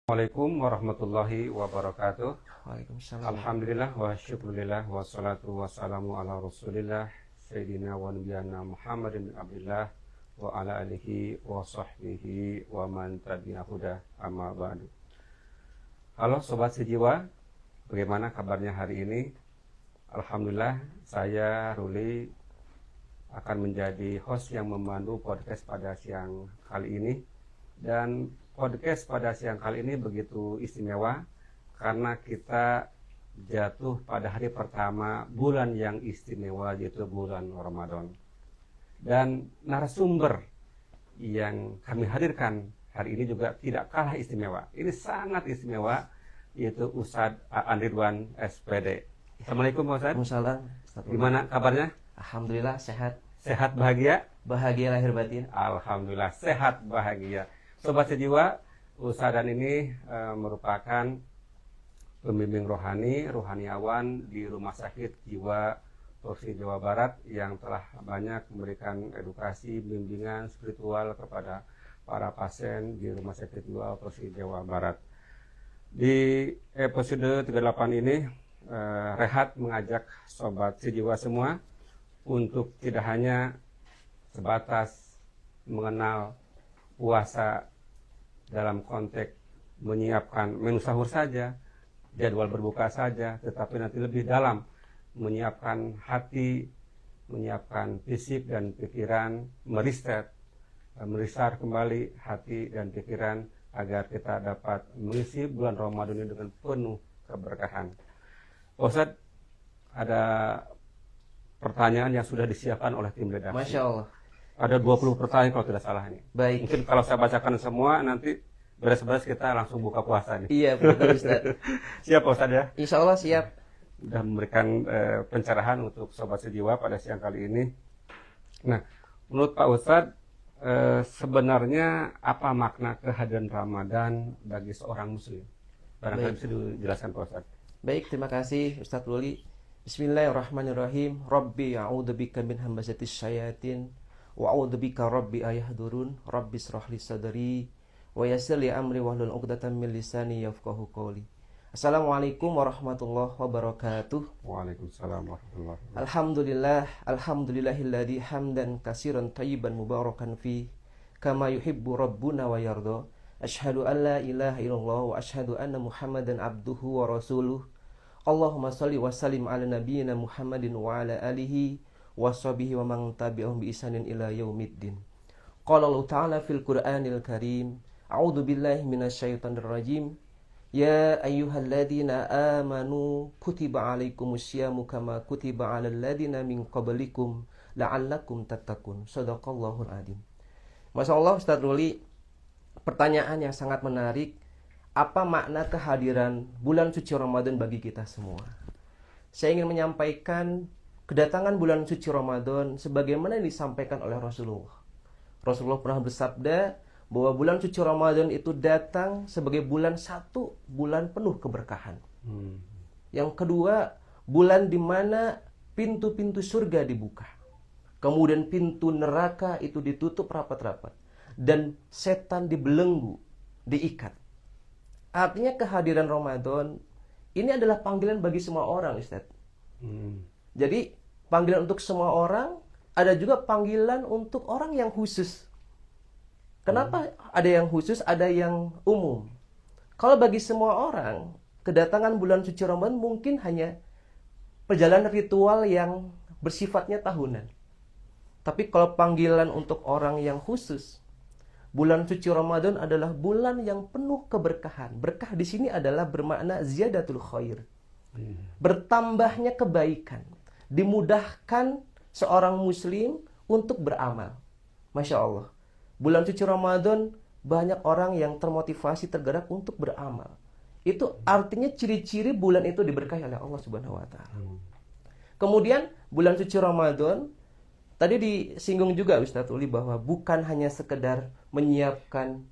Assalamualaikum warahmatullahi wabarakatuh. Waalaikumsalam. Alhamdulillah wa syukurillah wa salatu wassalamu ala rasulillah Sayyidina wa nabiyana Muhammadin bin Abdillah wa ala alihi wa sahbihi wa man tabi'ahuda amma ba'du. Halo Sobat Sejiwa, bagaimana kabarnya hari ini? Alhamdulillah, saya Ruli akan menjadi host yang memandu podcast pada siang kali ini. Dan podcast pada siang kali ini begitu istimewa karena kita jatuh pada hari pertama bulan yang istimewa, yaitu bulan Ramadan. Dan narasumber yang kami hadirkan hari ini juga tidak kalah istimewa. Ini sangat istimewa, yaitu Ustadz Aan Ridwan SPD. Assalamualaikum Pak Ustadz. Waalaikumsalam. Gimana kabarnya? Alhamdulillah sehat. Sehat bahagia? Bahagia lahir batin. Alhamdulillah sehat bahagia. Sobat Sejiwa, Ustadz ini merupakan pembimbing rohaniawan di Rumah Sakit Jiwa Provinsi Jawa Barat yang telah banyak memberikan edukasi, bimbingan spiritual kepada para pasien di Rumah Sakit Jiwa Provinsi Jawa Barat. Di episode 38 ini, Rehat mengajak Sobat Sejiwa semua untuk tidak hanya sebatas mengenal puasa dalam konteks menyiapkan menu sahur saja, jadwal berbuka saja, tetapi nanti lebih dalam menyiapkan hati, menyiapkan fisik dan pikiran, merisar kembali hati dan pikiran agar kita dapat mengisi bulan Ramadan ini dengan penuh keberkahan. Ustadz, ada pertanyaan yang sudah disiapkan oleh tim redaksi. Masya Allah. Ada 20 pertanyaan kalau tidak salah ini. Baik. Mungkin kalau saya bacakan semua nanti beres-beres kita langsung buka puasa nih. Iya betul Ustaz. Siap Pak Ustadz ya? Insya Allah siap. Sudah memberikan pencerahan untuk Sobat Sejiwa pada siang kali ini. Nah, menurut Pak Ustadz, sebenarnya apa makna kehadiran Ramadan bagi seorang Muslim? Barangkali bisa dijelaskan Pak Ustadz. Baik, terima kasih Ustaz Ruli. Bismillahirrahmanirrahim. Rabbi a'udzubika min hamazatis syayatin wa a'udzubika rabbi ayahdurun. Rabbi shrah li sadri wa yassir li amri wahlul 'uqdatam min lisani yafqahu qawli. Assalamualaikum warahmatullahi wabarakatuh. Waalaikumsalam warahmatullahi wabarakatuh. Alhamdulillahilladzi hamdan katsiran thayyiban mubarakan fi kama yuhibbu rabbuna wa yarda. Asyhadu an la ilaha illallah wa asyhadu anna Muhammadan abduhu wa rasuluh. Allahumma shalli wa sallim ala nabiyyina Muhammadin wa ala alihi wa sahbihi wa man tabi'ahum bi ihsanin ila yaumiddin. Qala Allah ta'ala fil Qur'anil Karim, a'udzu billahi minasyaitonir rajim. Ya ayyuhalladzina amanu kutiba alaikumusyamu kama kutiba alal ladzina min qablikum la'allakum tattaqun. Shadaqallahul adzim. Masyaallah Ustaz Ruli, pertanyaan yang sangat menarik. Apa makna kehadiran bulan suci Ramadan bagi kita semua? Saya ingin menyampaikan kedatangan bulan suci Ramadan sebagaimana yang disampaikan oleh Rasulullah. Rasulullah pernah bersabda bahwa bulan suci Ramadan itu datang sebagai bulan satu, bulan penuh keberkahan. Yang kedua, bulan di mana pintu-pintu surga dibuka. Kemudian pintu neraka itu ditutup rapat-rapat. Dan setan dibelenggu, diikat. Artinya kehadiran Ramadan ini adalah panggilan bagi semua orang, Ustaz. Jadi panggilan untuk semua orang, ada juga panggilan untuk orang yang khusus. Kenapa ada yang khusus, ada yang umum? Kalau bagi semua orang, kedatangan bulan suci Ramadan mungkin hanya perjalanan ritual yang bersifatnya tahunan. Tapi kalau panggilan untuk orang yang khusus, bulan suci Ramadan adalah bulan yang penuh keberkahan. Berkah di sini adalah bermakna ziyadatul khair. Bertambahnya kebaikan. Dimudahkan seorang muslim untuk beramal. Masya Allah. Bulan suci Ramadan banyak orang yang termotivasi, tergerak untuk beramal. Itu artinya ciri-ciri bulan itu diberkahi oleh Allah Subhanahu wa taala. Kemudian bulan suci Ramadan tadi disinggung juga Ustaz Uli bahwa bukan hanya sekedar menyiapkan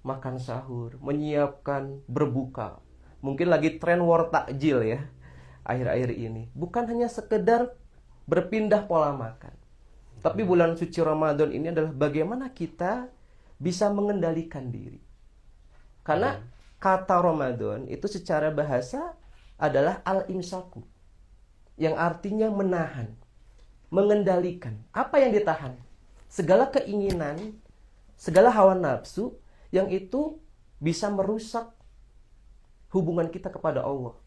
makan sahur, menyiapkan berbuka. Mungkin lagi tren war takjil ya akhir-akhir ini. Bukan hanya sekedar berpindah pola makan. Tapi bulan suci Ramadan ini adalah bagaimana kita bisa mengendalikan diri. Karena kata Ramadan itu secara bahasa adalah al-imsaku, yang artinya menahan, mengendalikan. Apa yang ditahan? Segala keinginan, segala hawa nafsu yang itu bisa merusak hubungan kita kepada Allah.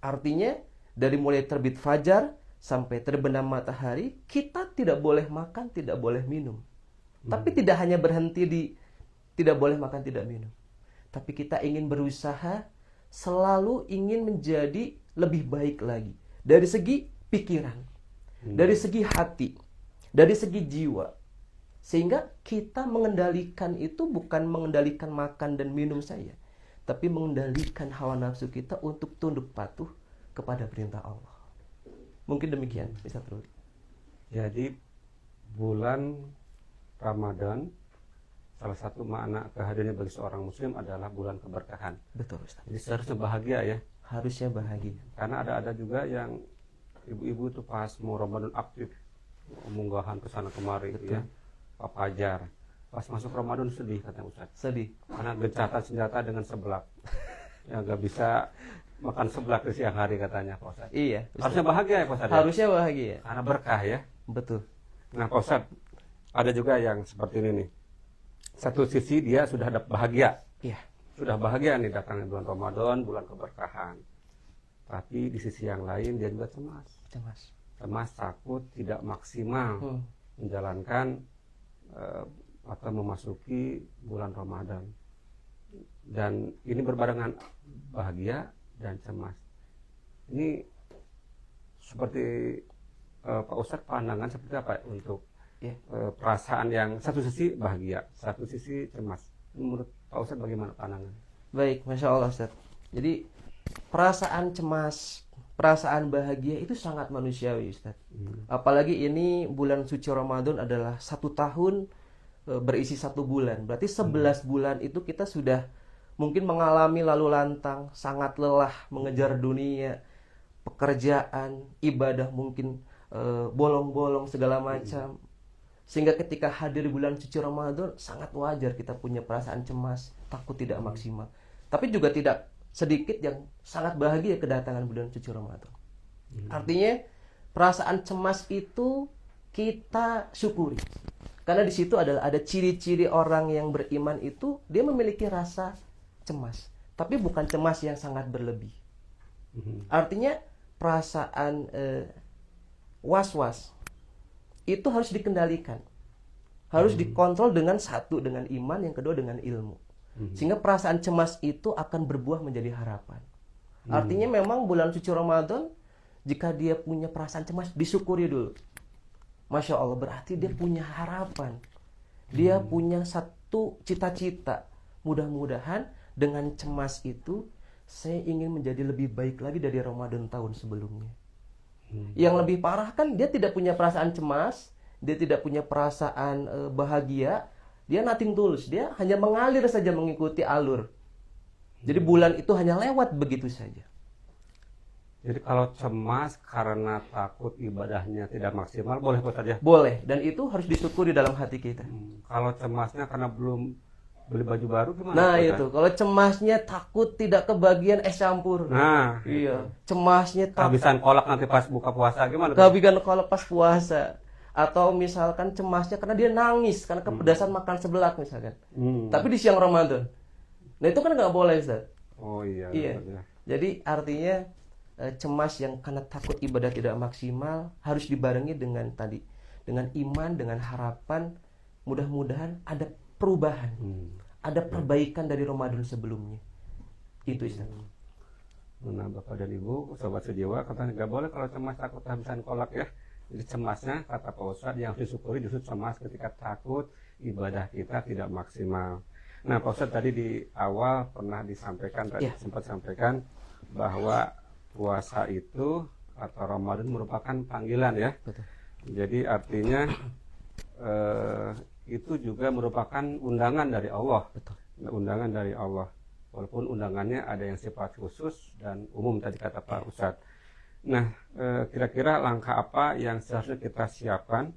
Artinya, dari mulai terbit fajar sampai terbenam matahari, kita tidak boleh makan, tidak boleh minum. Tapi tidak hanya berhenti di tidak boleh makan, tidak minum. Tapi kita ingin berusaha, selalu ingin menjadi lebih baik lagi. Dari segi pikiran, dari segi hati, dari segi jiwa. Sehingga kita mengendalikan itu bukan mengendalikan makan dan minum saja, tapi mengendalikan hawa nafsu kita untuk tunduk patuh kepada perintah Allah. Mungkin demikian, bisa terus. Jadi bulan Ramadan, salah satu makna kehadirannya bagi seorang muslim adalah bulan keberkahan. Betul, Ustaz. Jadi seharusnya bahagia ya. Harusnya bahagia. Karena ada juga yang ibu-ibu tuh pas mau Ramadan aktif, munggahan ke sana kemari gitu ya. Papajar. Pas masuk Ramadan sedih kata Ustaz. Sedih. Karena gencatan senjata dengan seblak. Yang gak bisa makan seblak di siang hari katanya Pak Ustaz. Iya. Harusnya bahagia ya Pak Ustaz. Harusnya bahagia. Karena berkah ya. Betul. Nah Pak Ustaz, ada juga yang seperti ini nih. Satu sisi dia sudah bahagia. Iya. Sudah bahagia nih datangnya bulan Ramadan, bulan keberkahan. Tapi di sisi yang lain dia juga cemas. Cemas takut tidak maksimal menjalankan atau memasuki bulan Ramadan. Dan ini berbarengan bahagia dan cemas. Ini seperti Pak Ustadz, pandangan seperti apa untuk perasaan yang satu sisi bahagia, satu sisi cemas. Menurut Pak Ustadz bagaimana pandangan? Baik, Masya Allah Ustadz. Jadi perasaan cemas, perasaan bahagia itu sangat manusiawi Ustadz. Apalagi ini bulan suci Ramadan adalah 1 tahun berisi 1 bulan. Berarti 11 bulan itu kita sudah mungkin mengalami lalu lantang, sangat lelah mengejar dunia, pekerjaan, ibadah mungkin bolong-bolong segala macam. Sehingga ketika hadir bulan suci Ramadan sangat wajar kita punya perasaan cemas, takut tidak maksimal. Tapi juga tidak sedikit yang sangat bahagia kedatangan bulan suci Ramadan. Artinya perasaan cemas itu kita syukuri. Karena di situ ada ciri-ciri orang yang beriman itu dia memiliki rasa cemas, tapi bukan cemas yang sangat berlebih. Artinya perasaan was-was itu harus dikendalikan, harus dikontrol dengan satu dengan iman, yang kedua dengan ilmu. Sehingga perasaan cemas itu akan berbuah menjadi harapan. Artinya memang bulan suci Ramadan, jika dia punya perasaan cemas, disyukuri dulu. Masya Allah, berarti dia punya harapan. Dia punya satu cita-cita. Mudah-mudahan dengan cemas itu, saya ingin menjadi lebih baik lagi dari Ramadan tahun sebelumnya. Yang lebih parah kan, dia tidak punya perasaan cemas, dia tidak punya perasaan bahagia, dia nothing tulus, dia hanya mengalir saja mengikuti alur. Jadi bulan itu hanya lewat begitu saja. Jadi kalau cemas karena takut ibadahnya tidak maksimal, boleh Pak Ustadz ya? Boleh, dan itu harus disyukuri dalam hati kita. Kalau cemasnya karena belum beli baju baru gimana? Nah Pak itu, kalau cemasnya takut tidak kebagian es campur. Nah, iya. Cemasnya kehabisan kolak nanti pas buka puasa gimana? Kehabisan kolak pas puasa. Atau misalkan cemasnya karena dia nangis karena kepedasan makan seblak misalkan. Tapi di siang Ramadan. Nah itu kan nggak boleh Ustaz. Oh iya. Iya. Jadi artinya cemas yang karena takut ibadah tidak maksimal harus dibarengi dengan tadi, dengan iman, dengan harapan, mudah-mudahan ada perubahan, ada perbaikan dari Ramadan sebelumnya. Itu Ustaz. Nah Bapak dan Ibu, sobat sejiwa, katanya nggak boleh kalau cemas takut kehabisan kolak ya. Jadi cemasnya kata Pak Ustadz yang disyukuri justru cemas ketika takut ibadah kita tidak maksimal. Nah Pak Ustadz tadi di awal pernah disampaikan, tadi sempat sampaikan bahwa puasa itu atau Ramadan merupakan panggilan ya. Betul. Jadi artinya itu juga merupakan undangan dari Allah. Betul. Undangan dari Allah. Walaupun undangannya ada yang sifat khusus dan umum tadi kata Pak Ustadz. Nah, kira-kira langkah apa yang seharusnya kita siapkan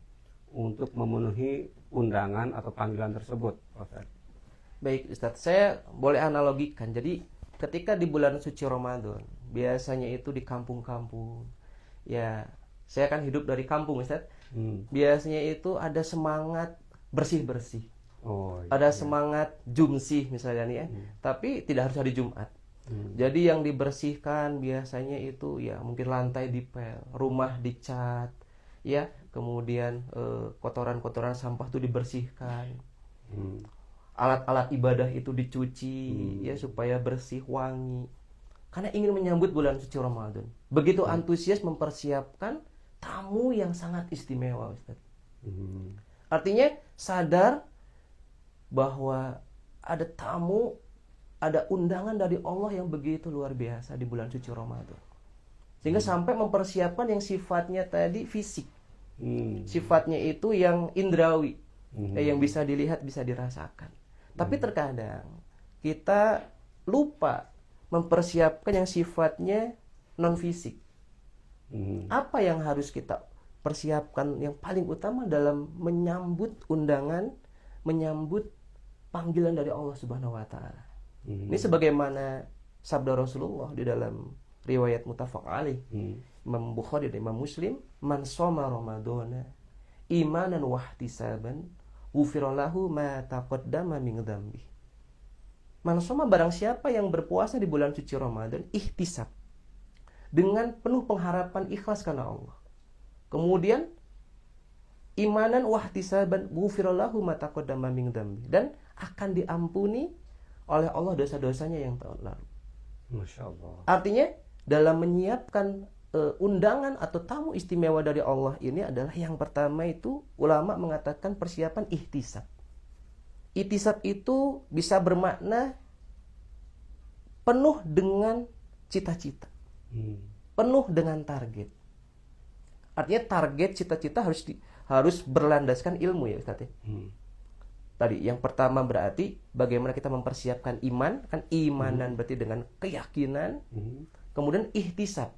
untuk memenuhi undangan atau panggilan tersebut, Pak Ustadz? Baik Ustadz, saya boleh analogikan. Jadi ketika di bulan suci Ramadan, biasanya itu di kampung-kampung. Ya, saya kan hidup dari kampung Ustadz. Biasanya itu ada semangat bersih-bersih. Oh, Ada iya. semangat jumsih misalnya nih ya. Tapi tidak harus hari Jumat. Jadi yang dibersihkan biasanya itu ya mungkin lantai dipel, rumah dicat, ya, kemudian kotoran-kotoran sampah itu dibersihkan. Alat-alat ibadah itu dicuci ya supaya bersih, wangi. Karena ingin menyambut bulan suci Ramadan. Begitu antusias mempersiapkan tamu yang sangat istimewa, Ustaz. Artinya sadar bahwa ada tamu, ada undangan dari Allah yang begitu luar biasa di bulan suci Ramadan. Sehingga sampai mempersiapkan yang sifatnya tadi fisik. Sifatnya itu yang indrawi, yang bisa dilihat, bisa dirasakan. Tapi terkadang kita lupa mempersiapkan yang sifatnya non fisik. Apa yang harus kita persiapkan yang paling utama dalam menyambut undangan, menyambut panggilan dari Allah Subhanahu wa taala. Ini sebagaimana sabda Rasulullah di dalam riwayat muttafaq alaih, Imam Bukhari dan Imam Muslim, man shoma ramadhana imanan wa ihtisaban ghufira lahu ma taqaddama min dzambi. Man shoma, barang siapa yang berpuasa di bulan suci Ramadan ihtisab, dengan penuh pengharapan ikhlas karena Allah. Kemudian imanan wa ihtisaban ghufira lahu ma taqaddama min dzambi, dan akan diampuni oleh Allah dosa-dosanya yang tahun lalu. Masya Allah. Artinya dalam menyiapkan undangan atau tamu istimewa dari Allah ini adalah yang pertama itu ulama mengatakan persiapan ihtisab. Ihtisab itu bisa bermakna penuh dengan cita-cita, penuh dengan target. Artinya target, cita-cita harus berlandaskan ilmu ya Ustaz. Tadi yang pertama berarti bagaimana kita mempersiapkan iman, kan imanan berarti dengan keyakinan. Kemudian ihtisab,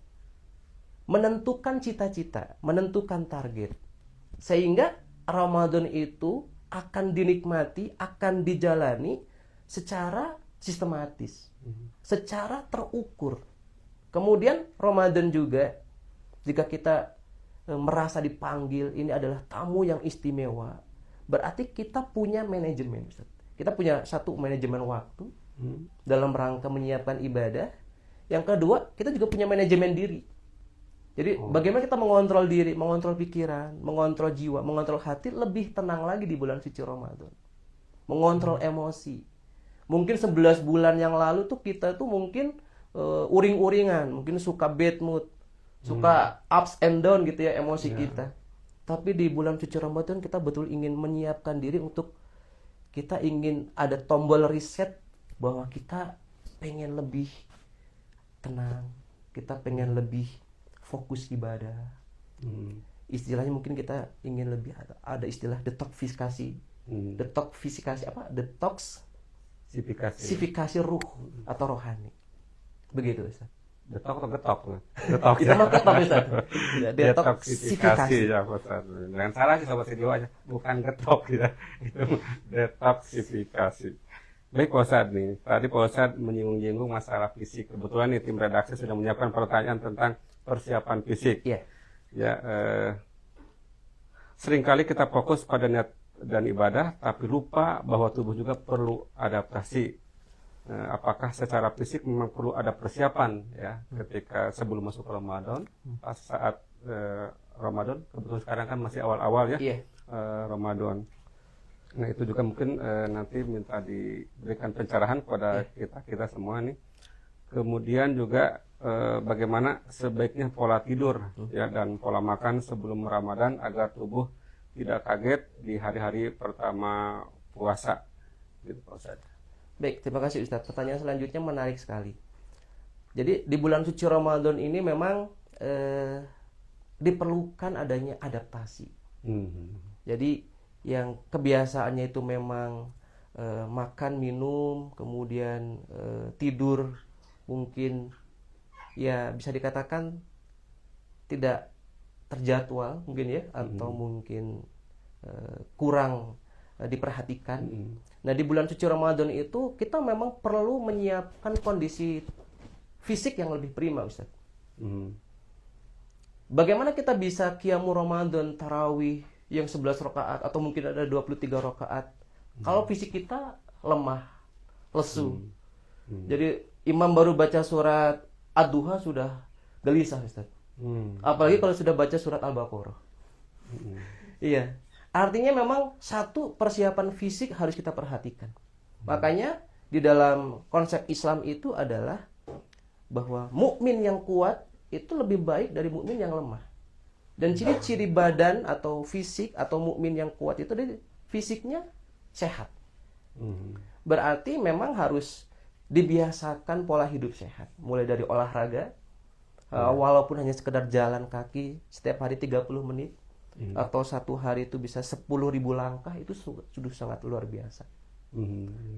menentukan cita-cita, menentukan target. Sehingga Ramadan itu akan dinikmati, akan dijalani secara sistematis, secara terukur. Kemudian Ramadan juga, jika kita merasa dipanggil, ini adalah tamu yang istimewa, berarti kita punya manajemen. Kita punya satu manajemen waktu dalam rangka menyiapkan ibadah. Yang kedua, kita juga punya manajemen diri. Jadi bagaimana kita mengontrol diri, mengontrol pikiran, mengontrol jiwa, mengontrol hati lebih tenang lagi di bulan suci Ramadan. Mengontrol emosi. Mungkin 11 bulan yang lalu tuh kita tuh mungkin uring-uringan, mungkin suka bad mood, suka ups and down gitu ya emosi kita. Tapi di bulan suci Ramadan kita betul ingin menyiapkan diri untuk kita ingin ada tombol reset bahwa kita pengen lebih tenang, kita pengen lebih fokus ibadah. Istilahnya mungkin kita ingin lebih ada istilah detoksifikasi. Detoksifikasi apa? Detoksifikasi ruh atau rohani. Begitu Ustaz. Detok atau getok? Getok. Kita mah getok Ustaz. Detoksifikasi ya Ustaz. Jangan salah sih sobat video aja, bukan getok ya. Itu detoksifikasi. Baik Pak Ustadz nih, tadi Pak Ustadz menyinggung-nyinggung masalah fisik. Kebetulan nih tim redaksi sudah menyiapkan pertanyaan tentang persiapan fisik. Ya, seringkali kita fokus pada niat dan ibadah, tapi lupa bahwa tubuh juga perlu adaptasi. Apakah secara fisik memang perlu ada persiapan ya ketika sebelum masuk Ramadan, pas saat Ramadan, kebetulan sekarang kan masih awal-awal ya Ramadan. Nah itu juga mungkin nanti minta diberikan pencerahan kepada kita semua nih. Kemudian juga bagaimana sebaiknya pola tidur ya dan pola makan sebelum Ramadan agar tubuh tidak kaget di hari-hari pertama puasa gitu Pak Ustaz. Baik, terima kasih Ustaz. Pertanyaan selanjutnya menarik sekali. Jadi di bulan suci Ramadan ini memang diperlukan adanya adaptasi. Jadi yang kebiasaannya itu memang makan, minum, kemudian tidur, mungkin ya bisa dikatakan tidak terjadwal mungkin ya, atau mungkin kurang diperhatikan. Nah, di bulan suci Ramadan itu kita memang perlu menyiapkan kondisi fisik yang lebih prima, Ustaz. Bagaimana kita bisa qiyamul Ramadan, tarawih yang 11 rakaat atau mungkin ada 23 rakaat kalau fisik kita lemah, lesu. Jadi imam baru baca surat Ad-Duha sudah gelisah, Ustaz. Apalagi kalau sudah baca surat Al-Baqarah. Iya. Artinya memang satu persiapan fisik harus kita perhatikan. Makanya di dalam konsep Islam itu adalah bahwa mukmin yang kuat itu lebih baik dari mukmin yang lemah. Dan ciri-ciri badan atau fisik atau mukmin yang kuat itu dari fisiknya sehat. Berarti memang harus dibiasakan pola hidup sehat. Mulai dari olahraga, walaupun hanya sekedar jalan kaki setiap hari 30 menit. Atau satu hari itu bisa 10.000 langkah, itu sudah sangat luar biasa.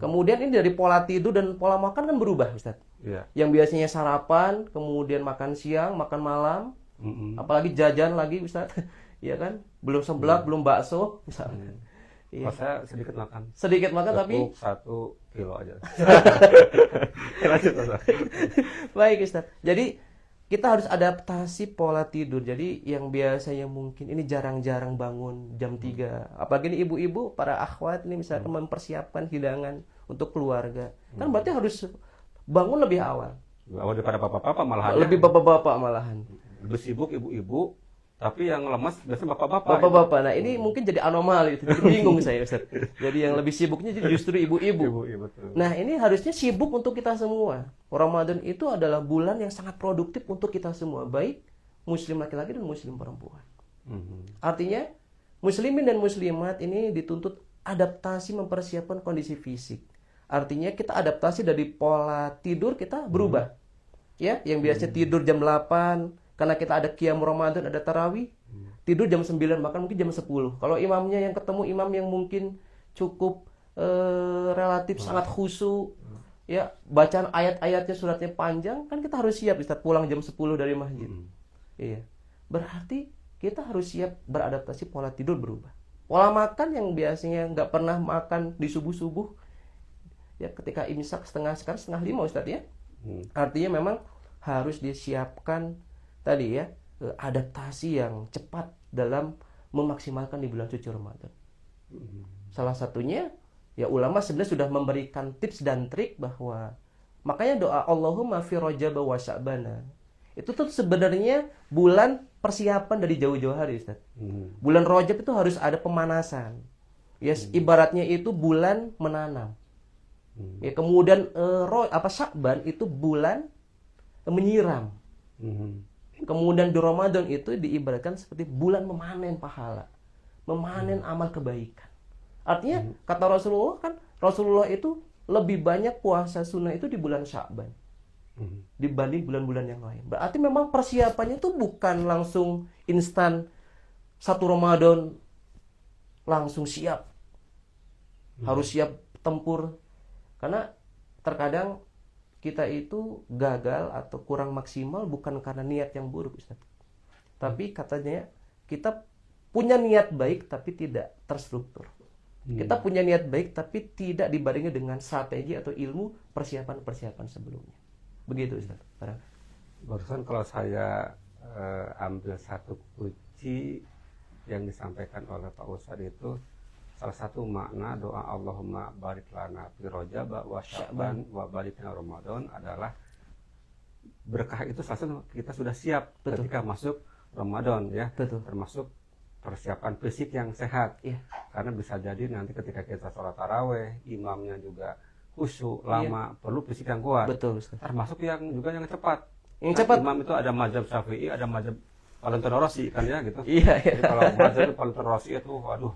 Kemudian ini dari pola tidur dan pola makan kan berubah, Ustaz. Yang biasanya sarapan, kemudian makan siang, makan malam, apalagi jajan lagi, Ustaz. Iya kan? Belum seblak, belum bakso, misalnya. Kalau saya sedikit makan. Sedikit makan tapi 1 kilo aja. Baik, Ustaz. Jadi kita harus adaptasi pola tidur. Jadi yang biasanya mungkin ini jarang-jarang bangun jam 3. Apalagi ini ibu-ibu, para akhwat ini misalkan mempersiapkan hidangan untuk keluarga. Kan berarti harus bangun lebih awal. Awal daripada bapak-bapak malahan. Lebih bapak-bapak malahan. Lebih sibuk ibu-ibu, tapi yang lemas biasanya bapak-bapak. Bapak-bapak. Nah, ini mungkin jadi anomali itu. Jadi bingung saya, Ustaz. Jadi yang lebih sibuknya justru ibu-ibu. Nah, ini harusnya sibuk untuk kita semua. Ramadan itu adalah bulan yang sangat produktif untuk kita semua, baik muslim laki-laki dan muslim perempuan. Artinya, muslimin dan muslimat ini dituntut adaptasi mempersiapkan kondisi fisik. Artinya kita adaptasi dari pola tidur kita berubah. Ya, yang biasa tidur jam 8 karena kita ada qiyam Ramadan, ada tarawih, tidur jam 9, bahkan mungkin jam 10. Kalau imamnya yang ketemu imam yang mungkin cukup relatif sangat khusyuk, ya, bacaan ayat-ayatnya, suratnya panjang, kan kita harus siap Ustaz pulang jam 10 dari masjid. Iya. Berarti kita harus siap beradaptasi, pola tidur berubah. Pola makan yang biasanya nggak pernah makan di subuh-subuh, ya ketika imsak sekarang 4:30 Ustaz ya. Artinya memang harus disiapkan tadi ya, adaptasi yang cepat dalam memaksimalkan di bulan suci Ramadan. Salah satunya ya ulama sebenarnya sudah memberikan tips dan trik bahwa makanya doa Allahumma fi Rajab wa Sya'bana itu tuh sebenarnya bulan persiapan dari jauh-jauh hari, Ustaz. Bulan Rajab itu harus ada pemanasan. Ya, ibaratnya itu bulan menanam. Ya, kemudian Sya'ban itu bulan menyiram. Kemudian di Ramadan itu diibaratkan seperti bulan memanen pahala, memanen amal kebaikan. Artinya kata Rasulullah itu lebih banyak puasa sunnah itu di bulan Sya'ban dibanding bulan-bulan yang lain. Berarti memang persiapannya itu bukan langsung instan 1 Ramadan langsung siap. Harus siap tempur. Karena terkadang kita itu gagal atau kurang maksimal bukan karena niat yang buruk, Ustaz. Tapi katanya kita punya niat baik tapi tidak terstruktur. Kita punya niat baik tapi tidak dibarengi dengan strategi atau ilmu persiapan-persiapan sebelumnya. Begitu, Ustaz. Barusan kalau saya ambil satu kunci yang disampaikan oleh Pak Ustadz itu, salah satu makna doa Allahumma barik lana fi Rajab wa Sya'ban wa barik lana Ramadan adalah berkah itu salah satu kita sudah siap ketika masuk Ramadan ya. Termasuk persiapan fisik yang sehat. Karena bisa jadi nanti ketika kita sholat taraweh, imamnya juga khusyuk lama, perlu fisik yang kuat. Termasuk yang juga yang cepat. Imam itu ada mazhab Syafi'i, ada mazhab Valentino Rossi kan ya gitu. Jadi kalau mazhab Valentino Rossi itu waduh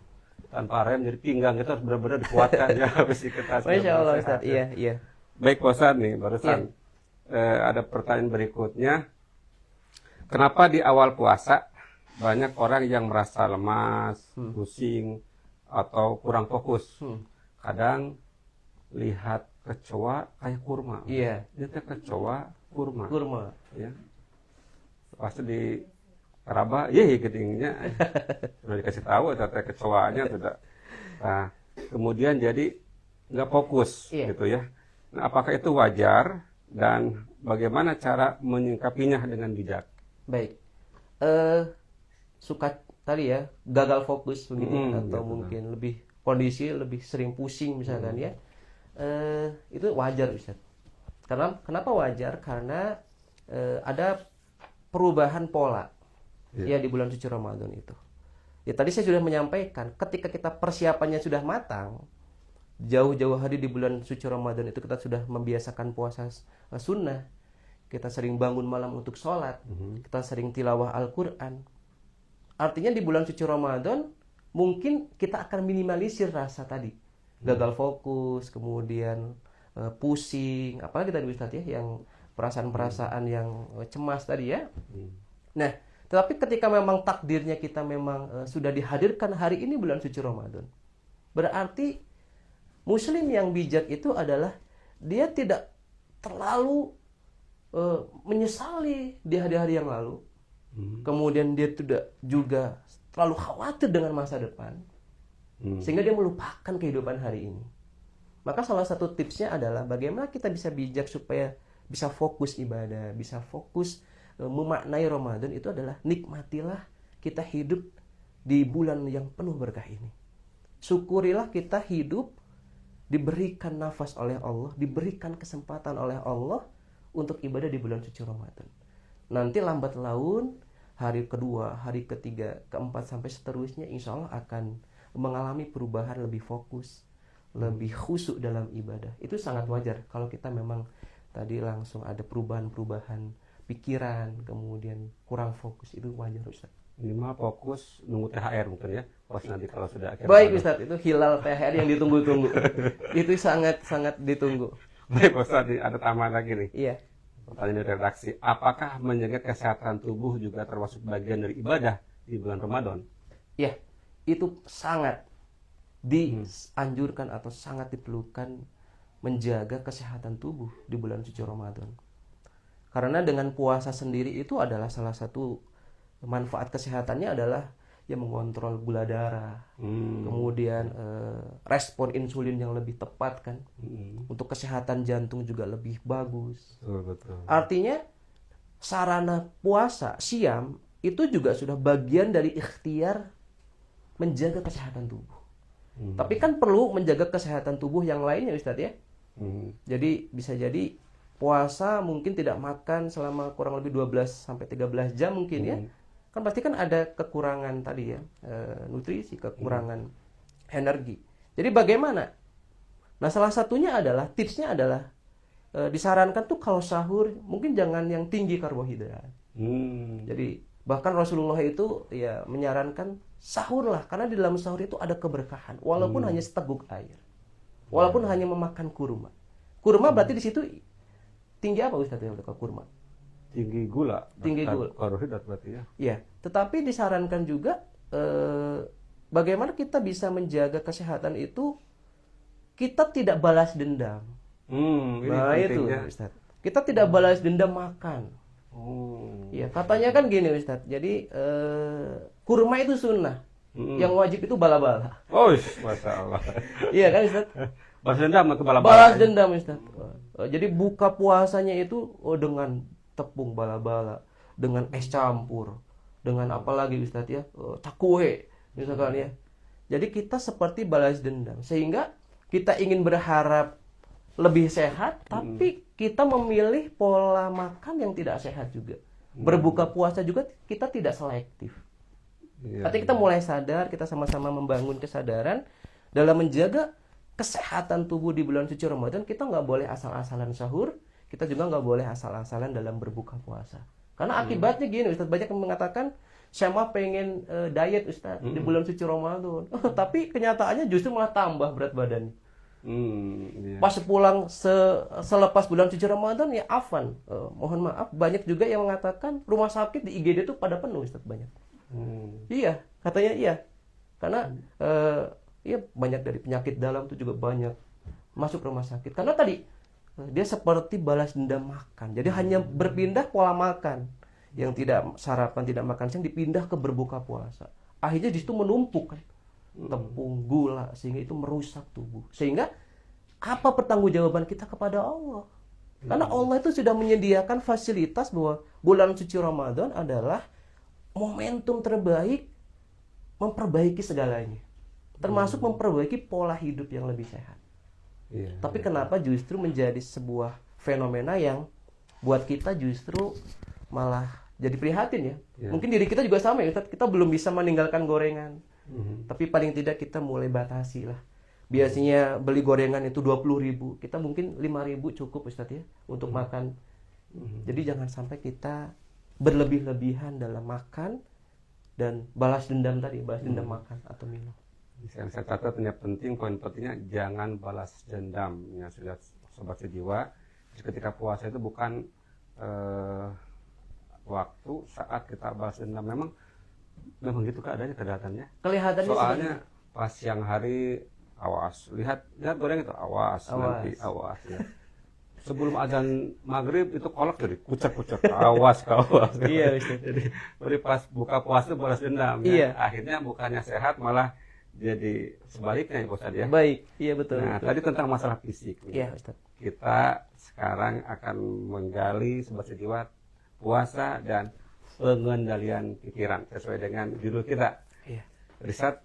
tanpa rem, jadi pinggang kita harus benar-benar dikuatkan ya fisik kita. Masya Allah, Ustaz. Iya. Baik, Pak Ustaz nih barusan ada pertanyaan berikutnya. Kenapa di awal puasa banyak orang yang merasa lemas, pusing atau kurang fokus? Kadang lihat kecoa kayak kurma. Dia kecoa kurma. Ya. Pasti di Karaba, gedingnya sudah dikasih tahu tata kecoanya sudah. Nah, kemudian jadi nggak fokus Iya. gitu ya. Nah, apakah itu wajar dan bagaimana cara menyikapinya dengan bijak? Baik. Suka tadi ya, gagal fokus begitu ya, atau Gitu. mungkin lebih kondisi lebih sering pusing misalkan ya. Itu wajar Ustaz. Karena kenapa wajar? Karena ada perubahan pola ya di bulan suci Ramadan itu. Ya tadi saya sudah menyampaikan, ketika kita persiapannya sudah matang, jauh-jauh hari di bulan suci Ramadan itu kita sudah membiasakan puasa sunnah, kita sering bangun malam untuk sholat, kita sering tilawah Al-Quran. Artinya di bulan suci Ramadan mungkin kita akan minimalisir rasa tadi, gagal fokus, kemudian pusing, apalagi tadi Ustaz ya, yang perasaan-perasaan yang cemas tadi ya. Nah, tetapi ketika memang takdirnya kita memang sudah dihadirkan hari ini bulan suci Ramadan, berarti Muslim yang bijak itu adalah dia tidak terlalu menyesali di hari-hari yang lalu. Kemudian dia tidak juga terlalu khawatir dengan masa depan. Sehingga dia melupakan kehidupan hari ini. Maka salah satu tipsnya adalah bagaimana kita bisa bijak supaya bisa fokus ibadah, bisa fokus memaknai Ramadan, itu adalah nikmatilah kita hidup di bulan yang penuh berkah ini. Syukurilah kita hidup diberikan nafas oleh Allah, diberikan kesempatan oleh Allah untuk ibadah di bulan suci Ramadan. Nanti lambat laun, hari kedua, hari ketiga, keempat, sampai seterusnya, insya Allah akan mengalami perubahan lebih fokus, lebih khusyuk dalam ibadah. Itu sangat wajar kalau kita memang tadi langsung ada perubahan-perubahan pikiran, kemudian kurang fokus, itu wajar Ustaz. Minimal fokus nunggu THR mungkin ya, pas nanti kalau sudah akhir Baik Ramadan. Ustaz, itu hilal THR yang ditunggu-tunggu. Itu sangat-sangat ditunggu. Baik Ustaz, ada tambahan lagi nih. Iya. Pertanyaan dari redaksi, apakah menjaga kesehatan tubuh juga termasuk bagian dari ibadah di bulan Ramadan? Ya, itu sangat dianjurkan atau sangat diperlukan menjaga kesehatan tubuh di bulan suci Ramadan. Karena dengan puasa sendiri itu adalah salah satu manfaat kesehatannya adalah yang mengontrol gula darah, kemudian respon insulin yang lebih tepat kan, untuk kesehatan jantung juga lebih bagus. Betul. Artinya sarana puasa siam itu juga sudah bagian dari ikhtiar menjaga kesehatan tubuh. Tapi kan perlu menjaga kesehatan tubuh yang lainnya Ustadz ya. Jadi bisa jadi puasa mungkin tidak makan selama kurang lebih 12 sampai 13 jam mungkin ya. Kan pasti kan ada kekurangan tadi ya, nutrisi, kekurangan energi. Jadi bagaimana? Nah, salah satunya adalah, tipsnya adalah disarankan tuh kalau sahur mungkin jangan yang tinggi karbohidrat. Jadi bahkan Rasulullah itu ya menyarankan sahurlah, karena di dalam sahur itu ada keberkahan, walaupun hanya seteguk air, walaupun hanya memakan kurma. Kurma berarti di situ tinggi apa Ustaz ya kalau kurma? Tinggi gula. Tinggi gula. Karbohidrat berarti ya. Ya, tetapi disarankan juga bagaimana kita bisa menjaga kesehatan itu, kita tidak balas dendam. Ini Nah itu pentingnya. Ustaz, kita tidak balas dendam makan. Ya, katanya kan gini Ustaz, jadi kurma itu sunnah, yang wajib itu bala-bala. Oh, Masya Allah. Iya kan Ustaz? Balas dendam atau bala-bala? Balas dendam Ustaz. Jadi buka puasanya itu dengan tepung bala-bala, dengan es campur, dengan apa lagi Ustaz ya, cakwe misalkan ya. Jadi kita seperti balas dendam, sehingga kita ingin berharap lebih sehat, tapi kita memilih pola makan yang tidak sehat juga. Berbuka puasa juga kita tidak selektif. Artinya kita mulai sadar, kita sama-sama membangun kesadaran dalam menjaga kesehatan tubuh di bulan suci Ramadan. Kita nggak boleh asal-asalan sahur, kita juga nggak boleh asal-asalan dalam berbuka puasa. Karena akibatnya gini Ustaz, banyak yang mengatakan saya mah pengen diet Ustaz di bulan suci Ramadan. Tapi kenyataannya justru malah tambah berat badannya. Pas pulang selepas bulan suci Ramadan ya afan. Mohon maaf, banyak juga yang mengatakan rumah sakit di IGD itu pada penuh Ustaz, banyak. Iya, katanya iya. Karena iya banyak dari penyakit dalam itu juga banyak masuk rumah sakit. Karena tadi dia seperti balas dendam makan. Jadi hanya berpindah pola makan, yang tidak sarapan, tidak makan siang, dipindah ke berbuka puasa. Akhirnya di situ menumpuk kan tepung, gula, sehingga itu merusak tubuh. Sehingga apa pertanggungjawaban kita kepada Allah? Karena Allah itu sudah menyediakan fasilitas bahwa bulan suci Ramadan adalah momentum terbaik memperbaiki segalanya. Termasuk memperbaiki pola hidup yang lebih sehat. Tapi kenapa justru menjadi sebuah fenomena yang buat kita justru malah jadi prihatin ya. Mungkin diri kita juga sama ya, Ustaz. Kita belum bisa meninggalkan gorengan. Tapi paling tidak kita mulai batasi lah. Biasanya beli gorengan itu 20.000, kita mungkin 5.000 cukup Ustaz ya untuk makan. Jadi jangan sampai kita berlebih-lebihan dalam makan dan balas dendam tadi, balas dendam makan atau minum. Yang saya catat yang penting, poin pentingnya jangan balas dendam. Ya sudah sobat sejiwa. Ketika puasa itu bukan waktu saat kita balas dendam. Memang gitu keadaannya. Kelihatannya soalnya pas siang hari awas, lihat goreng itu awas. Nanti awas ya. Sebelum azan maghrib itu kolak jadi kucek awas. Iya, jadi pas buka puasa balas dendam. Iya. Ya. Akhirnya bukannya sehat malah jadi sebaliknya ya Ustaz ya. Baik, iya betul. Nah, tadi tentang masalah fisik. Iya, Ustaz. Kita sekarang akan menggali sobat sejiwa puasa dan pengendalian pikiran sesuai dengan judul kita. Iya. Riset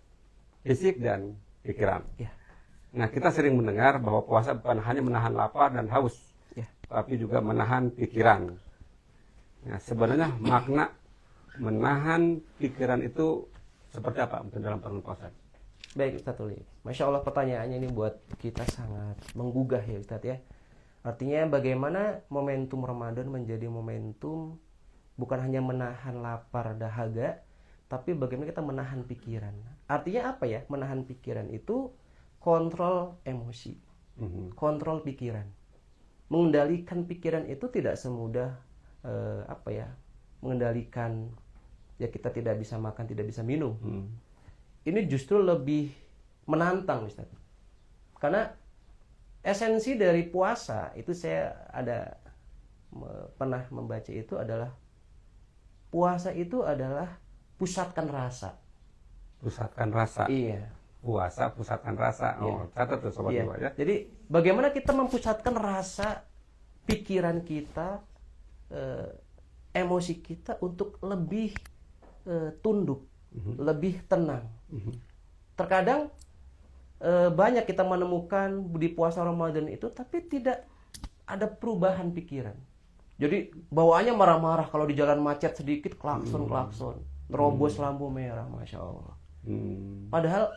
fisik dan pikiran. Iya. Nah, kita sering mendengar bahwa puasa bukan hanya menahan lapar dan haus, tapi juga menahan pikiran. Nah, sebenarnya makna menahan pikiran itu seperti apa dalam pengertian puasa? Baik Ustaz Uli. Masya Allah pertanyaannya ini buat kita sangat menggugah ya Ustaz ya. Artinya bagaimana momentum Ramadan menjadi momentum bukan hanya menahan lapar dahaga, tapi bagaimana kita menahan pikiran. Artinya apa ya? Menahan pikiran itu kontrol emosi, kontrol pikiran. Mengendalikan pikiran itu tidak semudah mengendalikan ya kita tidak bisa makan, tidak bisa minum. Ini justru lebih menantang Ustaz. Karena esensi dari puasa itu saya pernah membaca itu adalah puasa itu adalah pusatkan rasa. Pusatkan rasa. Iya. Puasa pusatkan rasa. Oh, catat tuh sobat jiwa ya. Jadi bagaimana kita mempusatkan rasa pikiran kita, emosi kita untuk lebih tunduk, lebih tenang. Terkadang banyak kita menemukan di puasa Ramadan itu tapi tidak ada perubahan pikiran. Jadi bawaannya marah-marah kalau di jalan macet sedikit klakson terobos lampu merah, Masya Allah. Padahal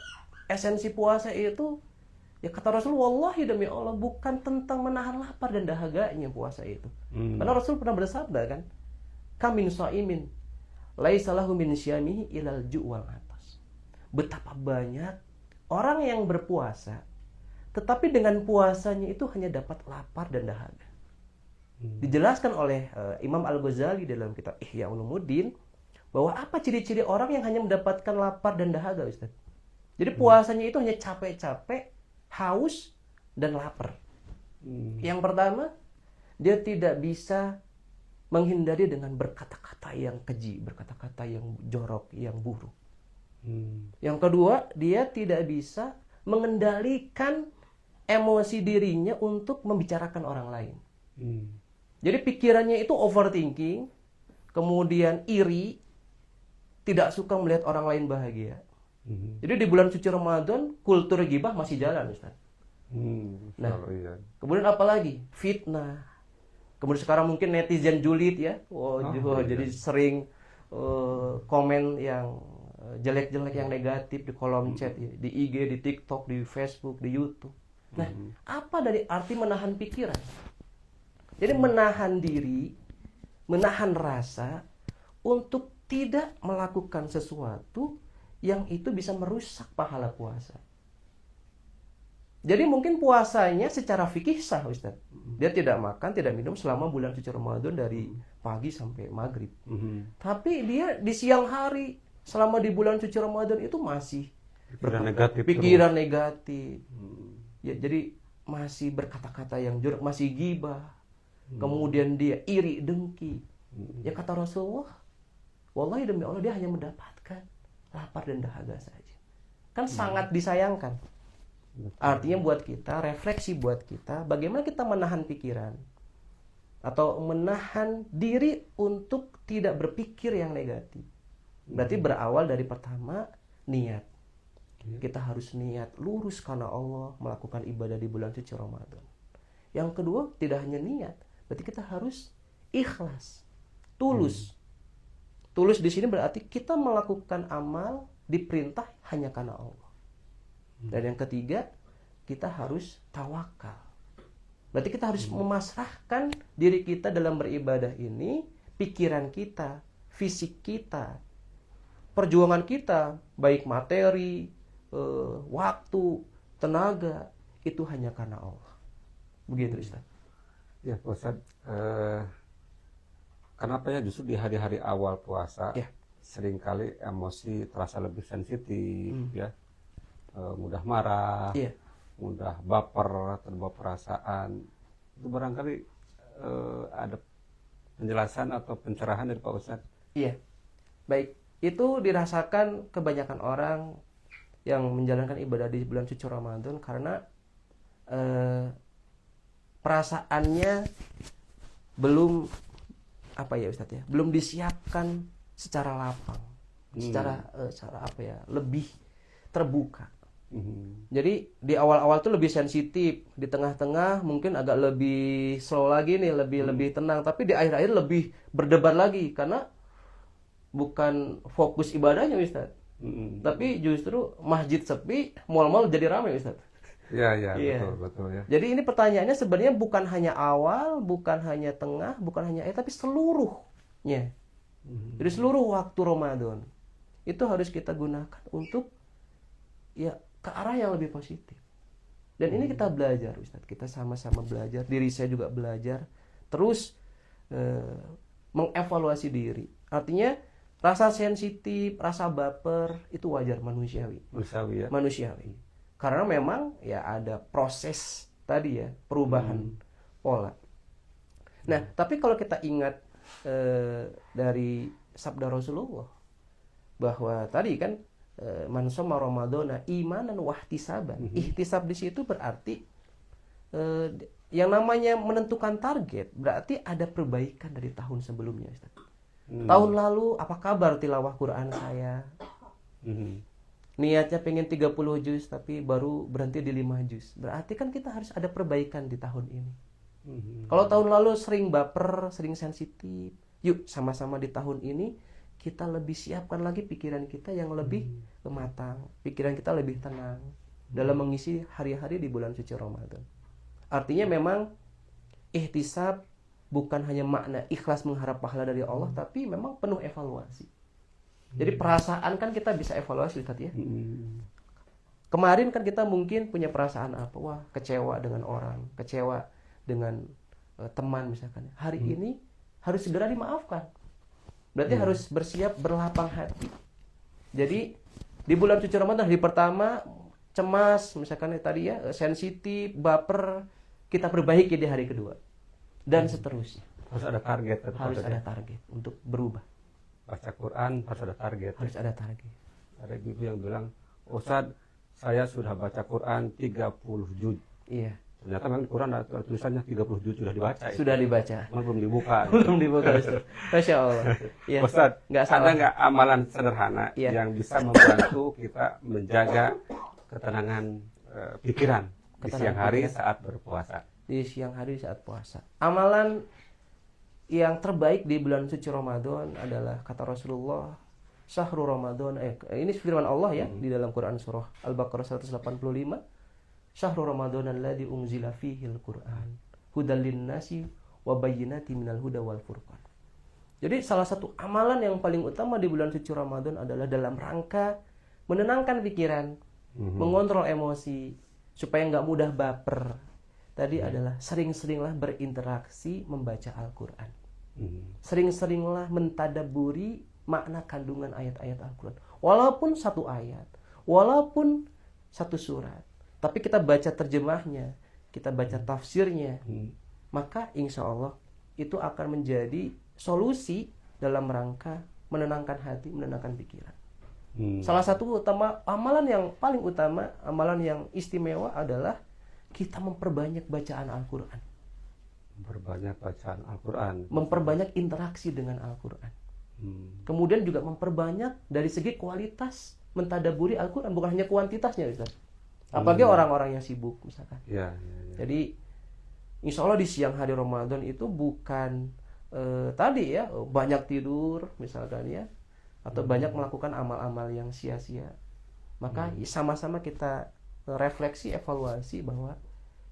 esensi puasa itu ya kata Rasul, wallahi demi Allah bukan tentang menahan lapar dan dahaganya puasa itu. Karena Rasul pernah bersabda kan, kamin shaimin laisa lahu min syamihi ilal ju'wal atas. Betapa banyak orang yang berpuasa tetapi dengan puasanya itu hanya dapat lapar dan dahaga. Dijelaskan oleh Imam Al-Ghazali dalam kitab Ihya Ulumuddin bahwa apa ciri-ciri orang yang hanya mendapatkan lapar dan dahaga, Ustaz. Jadi puasanya itu hanya capek-capek, haus dan lapar. Yang pertama, dia tidak bisa menghindari dengan berkata-kata yang keji, berkata-kata yang jorok, yang buruk. Yang kedua, dia tidak bisa mengendalikan emosi dirinya untuk membicarakan orang lain. Jadi pikirannya itu overthinking, kemudian iri, tidak suka melihat orang lain bahagia. Jadi di bulan suci Ramadan, kultur ghibah masih jalan, Ustaz. Nah, kemudian apa lagi? Fitnah. Kemudian sekarang mungkin netizen julid ya. Jadi sering komen yang jelek-jelek, yang negatif di kolom chat ya, di IG, di TikTok, di Facebook, di YouTube. Nah, apa dari arti menahan pikiran? Jadi menahan diri, menahan rasa untuk tidak melakukan sesuatu yang itu bisa merusak pahala puasa. Jadi mungkin puasanya secara fikih sah, Ustaz. Dia tidak makan, tidak minum selama bulan suci Ramadan dari pagi sampai maghrib. Tapi dia di siang hari selama di bulan suci Ramadan itu masih pikiran negatif. Ya, jadi masih berkata-kata yang jorok, masih ghibah. Kemudian dia iri, dengki. Ya kata Rasulullah, wallahi demi Allah dia hanya mendapatkan lapar dan dahaga saja. Kan sangat disayangkan. Artinya buat kita, refleksi buat kita, bagaimana kita menahan pikiran atau menahan diri untuk tidak berpikir yang negatif. Berarti berawal dari pertama niat. Kita harus niat lurus karena Allah melakukan ibadah di bulan suci Ramadan. Yang kedua, tidak hanya niat, berarti kita harus ikhlas, tulus. Tulus di sini berarti kita melakukan amal diperintah hanya karena Allah. Dan yang ketiga, kita harus tawakal. Berarti kita harus memasrahkan diri kita dalam beribadah ini, pikiran kita, fisik kita, perjuangan kita, baik materi, waktu, tenaga, itu hanya karena Allah. Begitu Ustaz. Ya Pak Ustaz, kenapa ya justru di hari-hari awal puasa seringkali emosi terasa lebih sensitif, ya, mudah marah, mudah baper, terbawa perasaan. Itu barangkali ada penjelasan atau pencerahan dari Pak Ustaz? Iya, baik. Itu dirasakan kebanyakan orang yang menjalankan ibadah di bulan suci Ramadan karena perasaannya belum Ustaz ya, belum disiapkan secara lapang, secara lebih terbuka. Jadi di awal-awal tuh lebih sensitif, di tengah-tengah mungkin agak lebih slow lagi nih, lebih tenang, tapi di akhir-akhir lebih berdebar lagi karena bukan fokus ibadahnya Ustaz. Tapi justru masjid sepi, mal-mal jadi ramai Ustaz. Iya. Betul ya. Jadi ini pertanyaannya sebenarnya bukan hanya awal, bukan hanya tengah, bukan hanya tapi seluruhnya. Jadi seluruh waktu Ramadan itu harus kita gunakan untuk ya ke arah yang lebih positif. Dan ini kita belajar Ustaz, kita sama-sama belajar, diri saya juga belajar, terus mengevaluasi diri. Artinya rasa sensitif, rasa baper itu wajar, manusiawi. Manusiawi. Karena memang ya ada proses tadi ya, perubahan pola. Nah, tapi kalau kita ingat dari sabda Rasulullah bahwa tadi kan man shoma ramadhana imanan wa ihtisaban. Ihtisab di situ berarti yang namanya menentukan target, berarti ada perbaikan dari tahun sebelumnya Ustaz. Tahun lalu apa kabar tilawah Quran saya? Niatnya pengen 30 juz tapi baru berhenti di 5 juz. Berarti kan kita harus ada perbaikan di tahun ini. Kalau tahun lalu sering baper, sering sensitif, yuk sama-sama di tahun ini kita lebih siapkan lagi pikiran kita yang lebih matang, pikiran kita lebih tenang dalam mengisi hari-hari di bulan suci Ramadan. Artinya memang ihtisab bukan hanya makna ikhlas mengharap pahala dari Allah, tapi memang penuh evaluasi. Jadi perasaan kan kita bisa evaluasi Ustaz ya. Kemarin kan kita mungkin punya perasaan apa? Wah, kecewa dengan orang, kecewa dengan teman misalkan. Hari ini harus segera dimaafkan. Berarti harus bersiap berlapang hati. Jadi di bulan suci Ramadan hari pertama cemas misalkan tadi ya, sensitif, baper, kita perbaiki di hari kedua. Dan seterusnya. Harus ada target. Harus ada target untuk berubah. Baca Quran harus ada target. Harus ada target. Ada ibu yang bilang, Ustaz, saya sudah baca Quran 30 juz. Iya. Ternyata memang di Quran ada tulisannya 30 juz sudah dibaca. Sudah dibaca. Belum dibuka. Belum dibuka Ustaz. Masya Allah. Ya. Ustaz, ada nggak amalan sederhana ya, yang bisa membantu kita menjaga ketenangan pikiran di siang hari saat berpuasa? Di siang hari saat puasa. Amalan yang terbaik di bulan suci Ramadan adalah kata Rasulullah, Syahrul Ramadan, ini firman Allah ya di dalam Quran surah Al-Baqarah 185, Syahrul Ramadan alladzi unzila fihil Qur'an hudal linnasi wa bayyinatin minal huda wal furqan. Jadi salah satu amalan yang paling utama di bulan suci Ramadan adalah dalam rangka menenangkan pikiran, mengontrol emosi supaya nggak mudah baper. Tadi adalah sering-seringlah berinteraksi membaca Al-Quran. Sering-seringlah mentadaburi makna kandungan ayat-ayat Al-Quran. Walaupun satu ayat, walaupun satu surat, tapi kita baca terjemahnya, kita baca tafsirnya, maka insya Allah itu akan menjadi solusi dalam rangka menenangkan hati, menenangkan pikiran. Salah satu amalan yang paling utama, amalan yang istimewa adalah kita memperbanyak bacaan Al-Quran. Memperbanyak bacaan Al-Quran. Memperbanyak interaksi dengan Al-Quran. Kemudian juga memperbanyak dari segi kualitas mentadaburi Al-Quran, bukan hanya kuantitasnya, Ustaz. Apalagi orang-orang yang sibuk misalkan. Ya. Jadi insya Allah di siang hari Ramadan itu bukan tadi ya banyak tidur misalkan ya, atau banyak melakukan amal-amal yang sia-sia. Maka sama-sama kita refleksi, evaluasi bahwa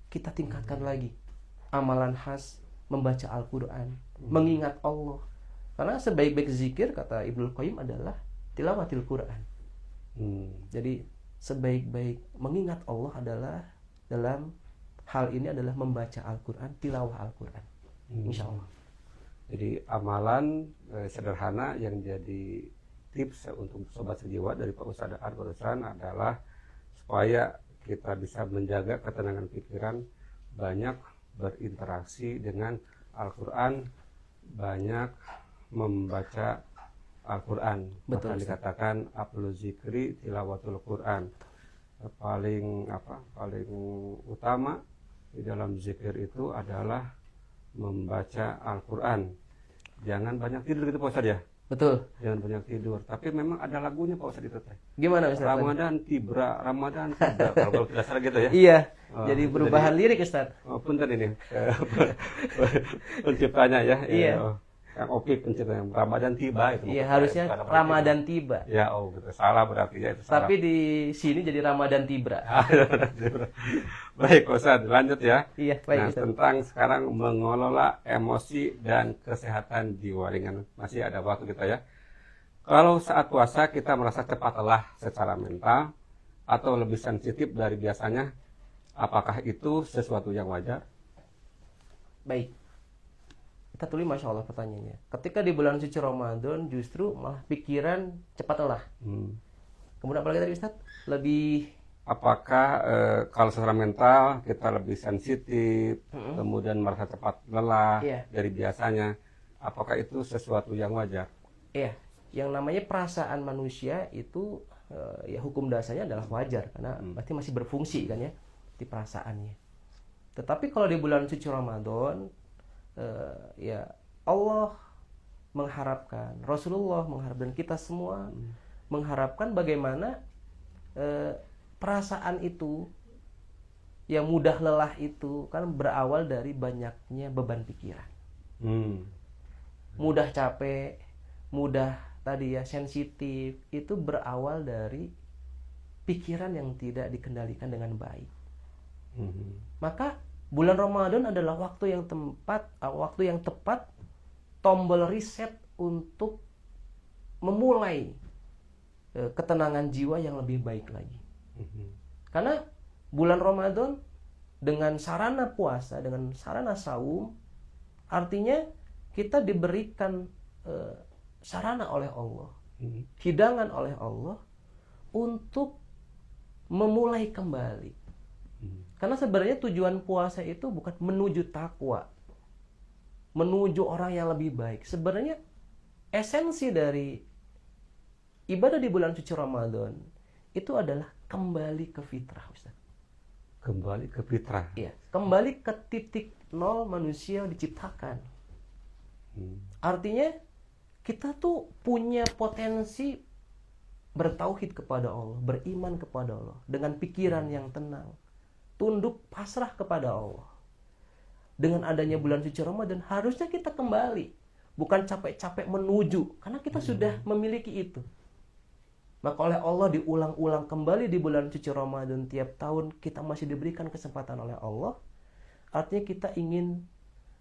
kita tingkatkan lagi amalan khas membaca Al-Quran, mengingat Allah. Karena sebaik-baik zikir kata Ibnul Qayyim adalah tilawatil Quran. Jadi sebaik-baik mengingat Allah adalah dalam hal ini adalah membaca Al-Quran, tilawah Al-Quran. Insya Allah. Jadi amalan sederhana yang jadi tips untuk sobat sejiwa dari Pak Ustadz barusan adalah supaya kita bisa menjaga ketenangan pikiran, banyak berinteraksi dengan Al-Quran, banyak membaca Al-Quran. Bahkan dikatakan afdhalul zikri tilawatul Quran. Paling utama di dalam zikir itu adalah membaca Al-Quran. Jangan banyak tidur gitu Pak Ustadz ya. Betul. Jangan banyak tidur. Tapi memang ada lagunya Pak Ustadz itu teh. Gimana Ustadz? Ramadan tiba. Kalau dasar gitu ya. Iya. Jadi perubahan lirik Ustadz. Oh, punten ini. Penciptanya ya. Iya. Yang Opik penciptanya Ramadan tiba itu. Iya, harusnya Ramadan tiba. Ya, gitu. Salah berarti ya itu salah. Tapi di sini jadi Ramadan tibra. Baik, Ustadz, lanjut ya. Iya, baik. Tentang sekarang mengelola emosi dan kesehatan jiwa, dengan masih ada waktu kita ya. Kalau saat puasa kita merasa cepat lelah secara mental atau lebih sensitif dari biasanya, apakah itu sesuatu yang wajar? Baik. Kita tulis Masya Allah pertanyaannya. Ketika di bulan suci Ramadan justru malah pikiran cepat lelah. Kemudian apalagi tadi Ustaz? Apakah kalau secara mental kita lebih sensitif, kemudian merasa cepat lelah dari biasanya, apakah itu sesuatu yang wajar? Iya, yang namanya perasaan manusia itu ya hukum dasarnya adalah wajar karena pasti masih berfungsi kan ya di perasaannya. Tetapi kalau di bulan suci Ramadan ya Allah mengharapkan, Rasulullah mengharapkan, kita semua mengharapkan bagaimana perasaan itu yang mudah lelah itu kan berawal dari banyaknya beban pikiran. Mudah capek, mudah tadi ya sensitif, itu berawal dari pikiran yang tidak dikendalikan dengan baik. Maka bulan Ramadan adalah waktu yang tepat tombol reset untuk memulai ketenangan jiwa yang lebih baik lagi. Karena bulan Ramadan dengan sarana puasa, dengan sarana saum, artinya kita diberikan sarana oleh Allah, hidangan oleh Allah untuk memulai kembali. Karena sebenarnya tujuan puasa itu bukan menuju takwa, menuju orang yang lebih baik. Sebenarnya esensi dari ibadah di bulan suci Ramadan itu adalah kembali ke fitrah, Ustaz. Kembali ke fitrah. Iya, kembali ke titik nol manusia diciptakan. Artinya kita tuh punya potensi bertauhid kepada Allah, beriman kepada Allah dengan pikiran yang tenang, tunduk pasrah kepada Allah. Dengan adanya bulan suci Ramadan harusnya kita kembali, bukan capek-capek menuju, karena kita sudah memiliki itu. Maka oleh Allah diulang-ulang kembali di bulan suci Ramadan tiap tahun, kita masih diberikan kesempatan oleh Allah. Artinya kita ingin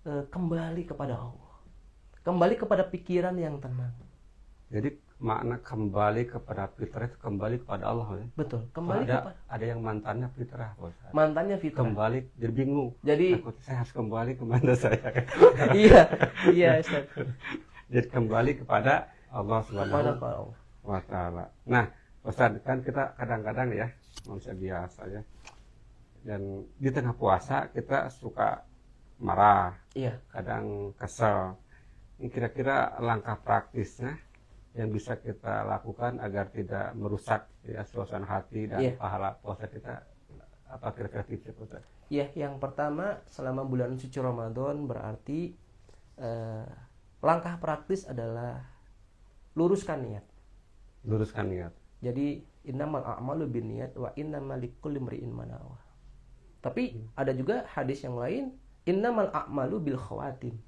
kembali kepada Allah, kembali kepada pikiran yang tenang. Jadi makna kembali kepada fitrah itu kembali kepada Allah ya? Betul, kembali ada yang mantannya fitrah, Bos. Mantannya fitrah. Kembali jadi bingung. Jadi saya harus kembali kemana saya? iya, Ustaz. Jadi kembali kepada Allah Subhanahu wa Ta'ala. Nah, Ustaz, kan kita kadang-kadang ya manusia biasa ya. Dan di tengah puasa kita suka marah. Iya. Kadang kesel. Ini kira-kira langkah praktisnya yang bisa kita lakukan agar tidak merusak ya suasana hati dan pahala puasa kita? Apa kira-kira tipsnya Ustaz? Ya, yang pertama selama bulan suci Ramadan berarti langkah praktis adalah luruskan niat. Luruskan niat. Jadi innamal a'malu binniyat wa innamal likulli imri'in ma nawa. Tapi ada juga hadis yang lain, innamal a'malu bil khawatim.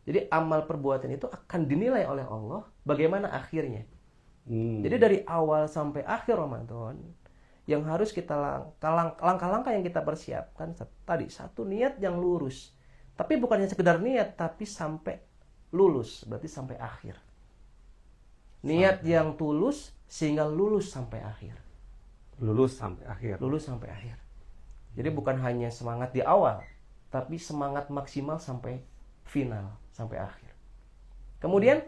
Jadi amal perbuatan itu akan dinilai oleh Allah bagaimana akhirnya. Jadi dari awal sampai akhir Ramadan yang harus kita langkah-langkah yang kita persiapkan tadi, satu, niat yang lurus. Tapi bukannya sekedar niat, tapi sampai lulus, berarti sampai akhir. Niat yang tulus sehingga lulus sampai akhir. Lulus sampai akhir. Lulus sampai akhir. Jadi bukan hanya semangat di awal, tapi semangat maksimal sampai final, sampai akhir. Kemudian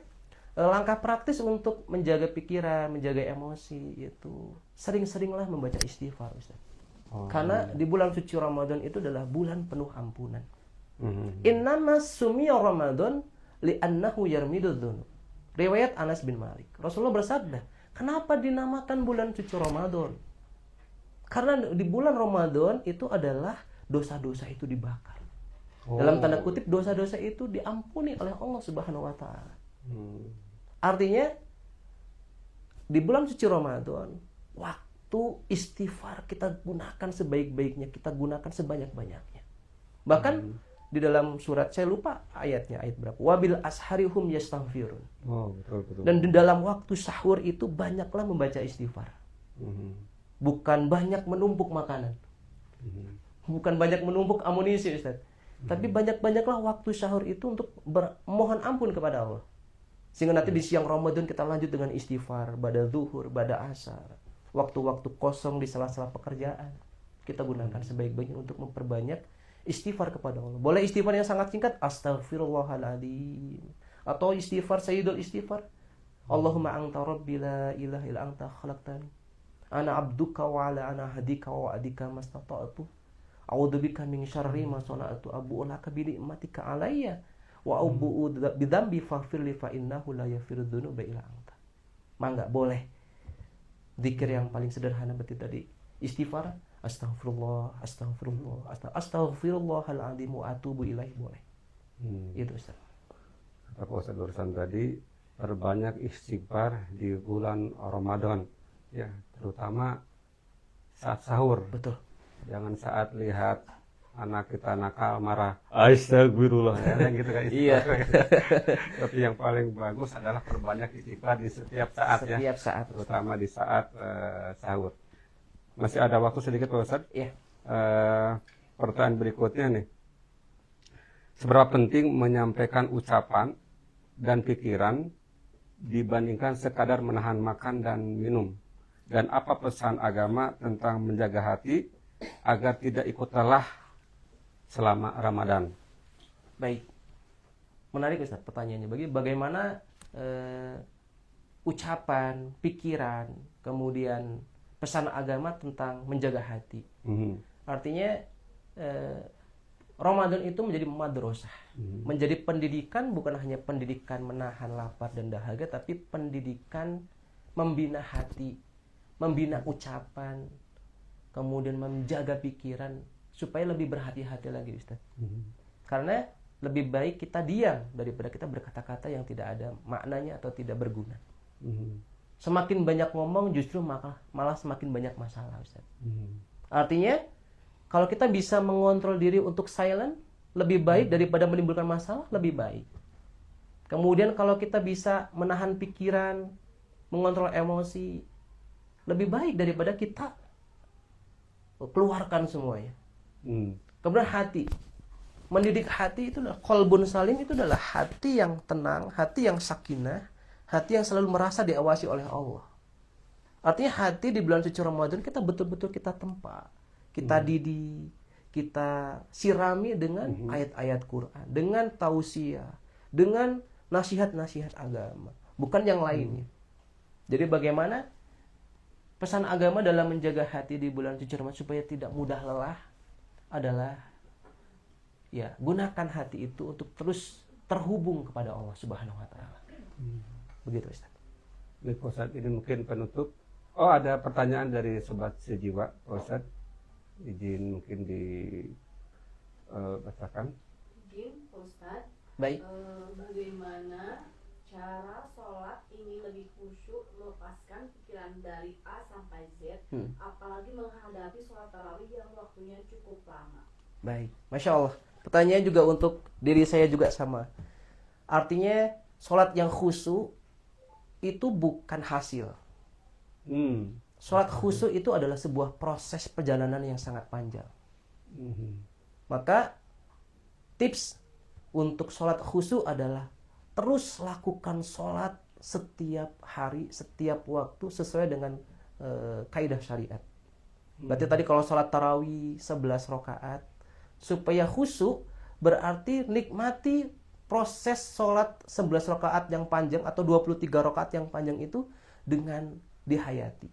langkah praktis untuk menjaga pikiran, menjaga emosi itu sering-seringlah membaca istighfar, Ustaz. Karena di bulan suci Ramadan itu adalah bulan penuh ampunan. Innama sumiya Ramadan li'annahu yarmidud dzunub. Riwayat Anas bin Malik. Rasulullah bersabda, kenapa dinamakan bulan suci Ramadan? Karena di bulan Ramadan itu adalah dosa-dosa itu dibakar. Dalam tanda kutip, dosa-dosa itu diampuni oleh Allah Subhanahu wa taala. Artinya di bulan suci Ramadan, waktu istighfar kita gunakan sebaik-baiknya, kita gunakan sebanyak-banyaknya. Bahkan di dalam surat, saya lupa ayatnya, ayat berapa, wabil asharihum yastaghfirun. Betul. Dan di dalam waktu sahur itu banyaklah membaca istighfar. Bukan banyak menumpuk makanan, bukan banyak menumpuk amunisi, Ustaz. Tapi banyak-banyaklah waktu sahur itu untuk mohon ampun kepada Allah. Sehingga nanti di siang Ramadan kita lanjut dengan istighfar, pada zuhur, pada asar. Waktu-waktu kosong di sela-sela pekerjaan, kita gunakan sebaik-baiknya untuk memperbanyak istighfar kepada Allah. Boleh istighfar yang sangat singkat, astaghfirullahaladzim. Atau istighfar sayyidul istighfar, Allahumma anta rabbi la ilaha illa anta khalaqtani, ana abduka wa ala ana hadika wa adika mastata'tu. A'udzubika min syarri ma sana'tu, abu'u laka bi ni'matika alayya wa abu'u bi dzambi faghfirli fa innahu la yaghfiru dzunuba illa anta. Mangga boleh zikir yang paling sederhana berarti tadi istighfar, astaghfirullah, astaghfirullahal azim wa atubu ilaihi, boleh. Itu Ustaz. Kata Ustaz barusan tadi, perbanyak istighfar di bulan Ramadan ya, terutama saat sahur. Betul. Jangan saat lihat anak kita nakal marah, astagfirullah ya, gitu kan. Iya. Tapi yang paling bagus adalah perbanyak istighfar di setiap saat ya. Setiap saat. Terutama di saat sahur. Masih ada waktu sedikit Pak Ustaz? Iya. Pertanyaan berikutnya nih. Seberapa penting menyampaikan ucapan dan pikiran dibandingkan sekadar menahan makan dan minum? Dan apa pesan agama tentang menjaga hati agar tidak ikut lelah selama Ramadan? Baik. Menarik Ustaz pertanyaannya. Bagaimana ucapan, pikiran, kemudian pesan agama tentang menjaga hati. Artinya Ramadan itu menjadi madrasah, menjadi pendidikan, bukan hanya pendidikan menahan lapar dan dahaga, tapi pendidikan membina hati, membina ucapan, kemudian menjaga pikiran supaya lebih berhati-hati lagi, Ustaz. Karena lebih baik kita diam daripada kita berkata-kata yang tidak ada maknanya atau tidak berguna. Semakin banyak ngomong justru malah semakin banyak masalah, Ustaz. Artinya kalau kita bisa mengontrol diri untuk silent, lebih baik daripada menimbulkan masalah, lebih baik. Kemudian kalau kita bisa menahan pikiran, mengontrol emosi, lebih baik daripada kita keluarkan semuanya. Kemudian hati, mendidik hati itu adalah qalbun salim, itu adalah hati yang tenang, hati yang sakinah, hati yang selalu merasa diawasi oleh Allah. Artinya hati di bulan suci Ramadan kita betul-betul kita tempa, kita didik, kita sirami dengan ayat-ayat Quran, dengan tausiah, dengan nasihat-nasihat agama, bukan yang lainnya. Jadi bagaimana pesan agama dalam menjaga hati di bulan suci Ramadan supaya tidak mudah lelah adalah ya, gunakan hati itu untuk terus terhubung kepada Allah Subhanahu wa taala. Begitu Ustaz. Baik, Pak Ustadz, ini mungkin penutup. Oh, ada pertanyaan dari Sobat Sejiwa, Pak Ustadz. Izin mungkin dibacakan. Izin, Pak Ustadz. Baik. Bagaimana cara sholat ini lebih khusyuk, melepaskan pikiran dari A sampai Z, apalagi menghadapi sholat tarawih yang waktunya cukup lama? Baik, Masya Allah. Pertanyaan juga untuk diri saya juga sama. Artinya sholat yang khusyuk itu bukan hasil. Sholat khusyuk itu adalah sebuah proses perjalanan yang sangat panjang. Maka tips untuk sholat khusyuk adalah terus lakukan sholat setiap hari, setiap waktu sesuai dengan kaidah syariat. Berarti tadi kalau sholat tarawih 11 rakaat, supaya khusyuk berarti nikmati proses sholat 11 rakaat yang panjang atau 23 rakaat yang panjang itu dengan dihayati,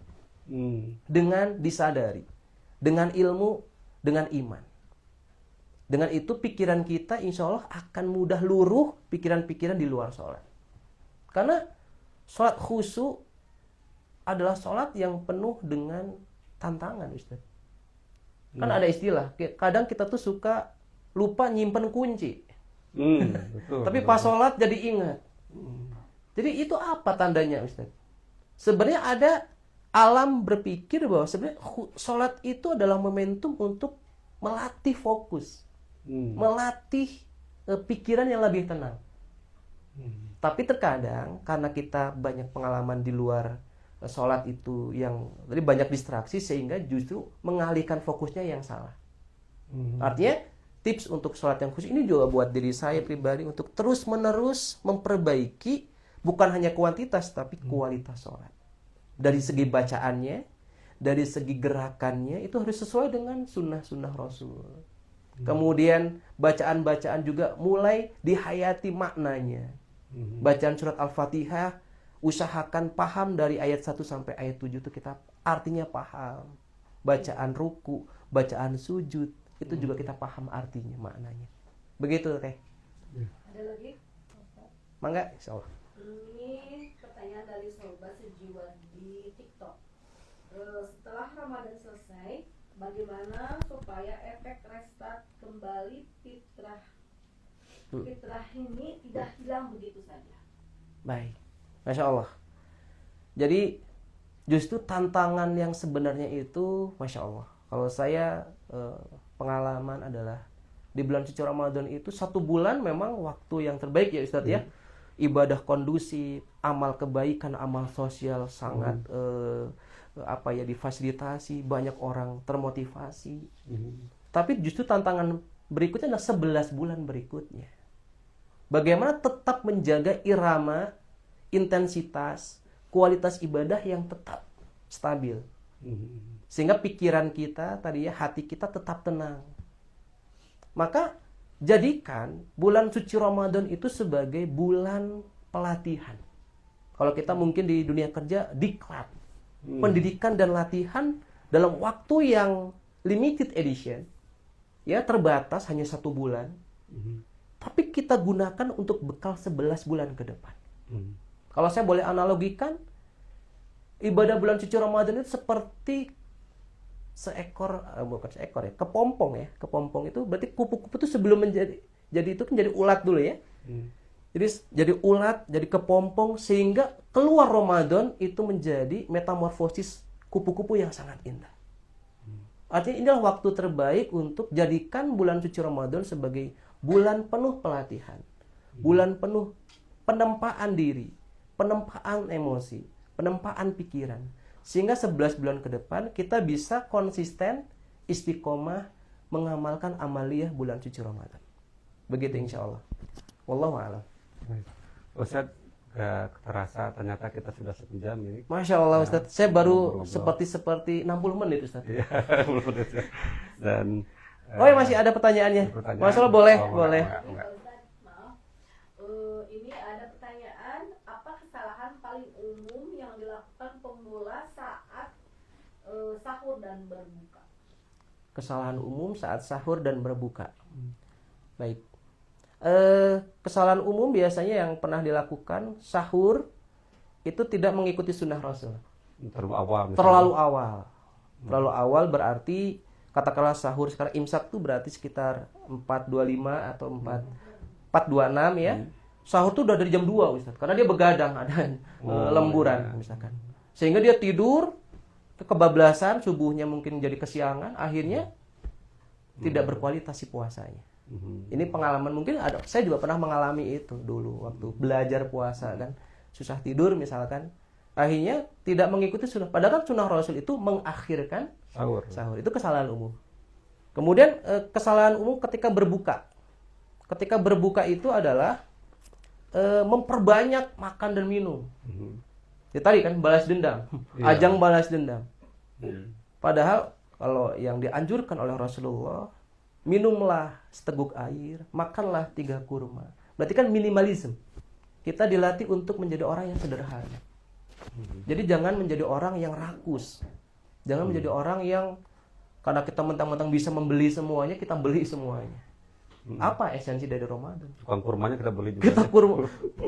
dengan disadari, dengan ilmu, dengan iman. Dengan itu pikiran kita insya Allah akan mudah luruh pikiran-pikiran di luar sholat. Karena sholat khusyuk adalah sholat yang penuh dengan tantangan, Ustaz. Kan ada istilah, kadang kita tuh suka lupa nyimpen kunci. Betul, Tapi pas sholat jadi ingat. Jadi itu apa tandanya, Ustaz? Sebenarnya ada alam berpikir bahwa sebenarnya sholat itu adalah momentum untuk melatih fokus. Melatih pikiran yang lebih tenang. Tapi terkadang karena kita banyak pengalaman di luar sholat itu yang tadi banyak distraksi sehingga justru mengalihkan fokusnya yang salah. Artinya tips untuk sholat yang khusyuk ini juga buat diri saya pribadi untuk terus menerus memperbaiki bukan hanya kuantitas tapi kualitas sholat. Dari segi bacaannya, dari segi gerakannya itu harus sesuai dengan sunnah-sunnah Rasul. Kemudian bacaan-bacaan juga mulai dihayati maknanya. Bacaan surat Al-Fatihah usahakan paham dari ayat 1 sampai ayat 7 itu kita artinya paham. Bacaan ruku, bacaan sujud itu juga kita paham artinya, maknanya. Begitu Teh. Ada lagi? Mangga, insyaallah. Ini pertanyaan dari Sobat Sejiwa di TikTok. Setelah Ramadan selesai, bagaimana supaya efek restart kembali fitrah ini tidak hilang begitu saja? Baik, Masya Allah. Jadi justru tantangan yang sebenarnya itu, Masya Allah. Kalau saya pengalaman adalah di bulan suci Ramadan itu 1 bulan memang waktu yang terbaik ya Ustadz ya. Ibadah kondusif, amal kebaikan, amal sosial sangat difasilitasi, banyak orang termotivasi. Tapi justru tantangan berikutnya adalah 11 bulan berikutnya. Bagaimana tetap menjaga irama, intensitas, kualitas ibadah yang tetap stabil. Sehingga pikiran kita tadi ya, hati kita tetap tenang. Maka jadikan bulan suci Ramadan itu sebagai bulan pelatihan. Kalau kita mungkin di dunia kerja, diklat. Pendidikan dan latihan dalam waktu yang limited edition. Ya, terbatas hanya 1 bulan. Tapi kita gunakan untuk bekal 11 bulan ke depan. Kalau saya boleh analogikan, ibadah bulan suci Ramadan itu seperti kepompong ya. Kepompong itu berarti kupu-kupu itu sebelum menjadi itu kan jadi ulat dulu ya. Jadi ulat, jadi kepompong sehingga keluar Ramadan itu menjadi metamorfosis kupu-kupu yang sangat indah. Artinya inilah waktu terbaik untuk jadikan bulan suci Ramadan sebagai bulan penuh pelatihan. Bulan penuh penempaan diri, penempaan emosi, penempaan pikiran. Sehingga 11 bulan ke depan kita bisa konsisten istiqomah mengamalkan amaliyah bulan suci Ramadan. Begitu insya Allah. Wallahu a'lam. Ustaz, gak terasa ternyata kita sudah 1 jam ini. Masya Allah Ustaz, saya baru seperti 60 menit Ustaz. Iya, 60 menit. Dan ya masih ada pertanyaannya. Masya Allah boleh. Maaf. Ini ada pertanyaan, apa kesalahan paling umum yang dilakukan pemula saat sahur dan berbuka? Kesalahan umum saat sahur dan berbuka. Baik. Kesalahan umum biasanya yang pernah dilakukan sahur itu tidak mengikuti sunnah Rasul. Terlalu awal misalnya. Terlalu awal berarti katakanlah sahur sekarang imsak tuh berarti sekitar 4.25 atau 4.26 ya. Sahur tuh udah dari jam 2 Ustaz. Karena dia begadang, ada lemburan misalkan. Sehingga dia tidur kebablasan, subuhnya mungkin jadi kesiangan, akhirnya tidak berkualitas si puasanya. Ini pengalaman mungkin ada, saya juga pernah mengalami itu dulu waktu belajar puasa kan. Susah tidur misalkan, akhirnya tidak mengikuti sunnah. Padahal kan sunnah Rasul itu mengakhirkan sahur. Itu kesalahan umum. Kemudian kesalahan umum ketika berbuka. Ketika berbuka itu adalah memperbanyak makan dan minum. Ya tadi kan balas dendam, ajang balas dendam. Padahal kalau yang dianjurkan oleh Rasulullah, minumlah seteguk air, makanlah 3 kurma. Berarti kan minimalisme. Kita dilatih untuk menjadi orang yang sederhana. Jadi jangan menjadi orang yang rakus. Jangan menjadi orang yang karena kita mentang-mentang bisa membeli semuanya, kita beli semuanya. Apa esensi dari Ramadan? Tukang kurmanya kita beli juga.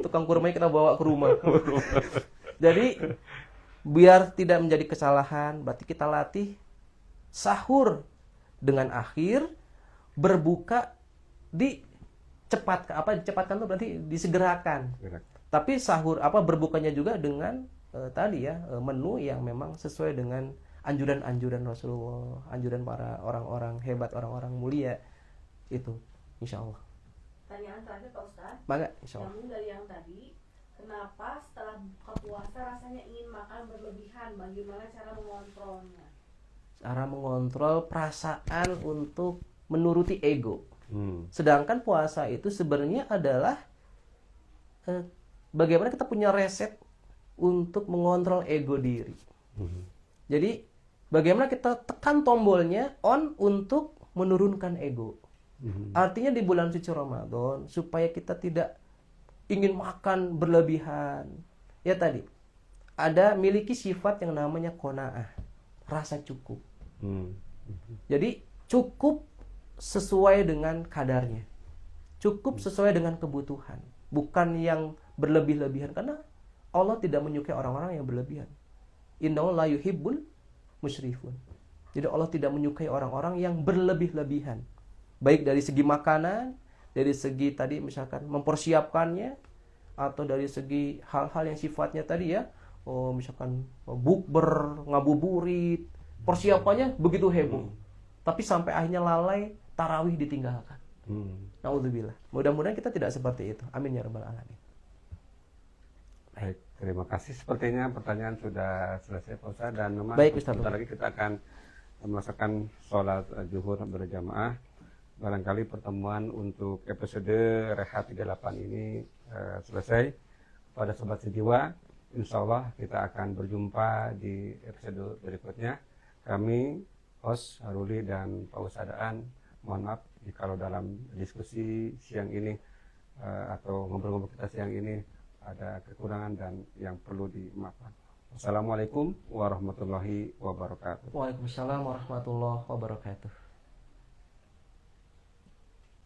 Tukang kurmanya kita bawa ke rumah. Jadi biar tidak menjadi kesalahan, berarti kita latih sahur dengan akhir, berbuka dicepatkan tuh berarti disegerakan. Tapi sahur berbukanya juga dengan tadi ya menu yang memang sesuai dengan anjuran-anjuran Rasulullah, anjuran para orang-orang hebat, orang-orang mulia itu. Insya Allah. Pertanyaan terakhir Pak Ustadz. Maka insya Allah. Namun dari yang tadi, kenapa setelah buka puasa rasanya ingin makan berlebihan? Bagaimana cara mengontrolnya? Cara mengontrol perasaan untuk menuruti ego. Sedangkan puasa itu sebenarnya adalah bagaimana kita punya resep untuk mengontrol ego diri. Jadi bagaimana kita tekan tombolnya on untuk menurunkan ego. Artinya di bulan suci Ramadan supaya kita tidak ingin makan berlebihan. Ya tadi ada miliki sifat yang namanya qanaah, rasa cukup. Jadi cukup sesuai dengan kadarnya. Cukup sesuai dengan kebutuhan, bukan yang berlebih-lebihan karena Allah tidak menyukai orang-orang yang berlebihan. Innahu la yuhibbul musyrifun. Jadi Allah tidak menyukai orang-orang yang berlebih-lebihan. Baik dari segi makanan, dari segi tadi misalkan mempersiapkannya, atau dari segi hal-hal yang sifatnya tadi ya, misalkan bukber, ngabuburit, persiapannya begitu heboh. Tapi sampai akhirnya lalai, tarawih ditinggalkan. Naudzubillah. Mudah-mudahan kita tidak seperti itu. Amin ya rabbal alamin. Baik, terima kasih. Sepertinya pertanyaan sudah selesai Pak Ustaz, dan memang sebentar lagi kita akan melaksanakan sholat zuhur berjamaah. Barangkali pertemuan untuk episode Rehat 38 ini selesai. Pada Sobat Sejiwa, insya Allah kita akan berjumpa di episode berikutnya. Kami, host Haruli dan Pak Ustadaan, mohon maaf jika dalam diskusi siang ini atau ngobrol-ngobrol kita siang ini ada kekurangan dan yang perlu dimaafkan. Wassalamualaikum warahmatullahi wabarakatuh. Waalaikumsalam warahmatullahi wabarakatuh.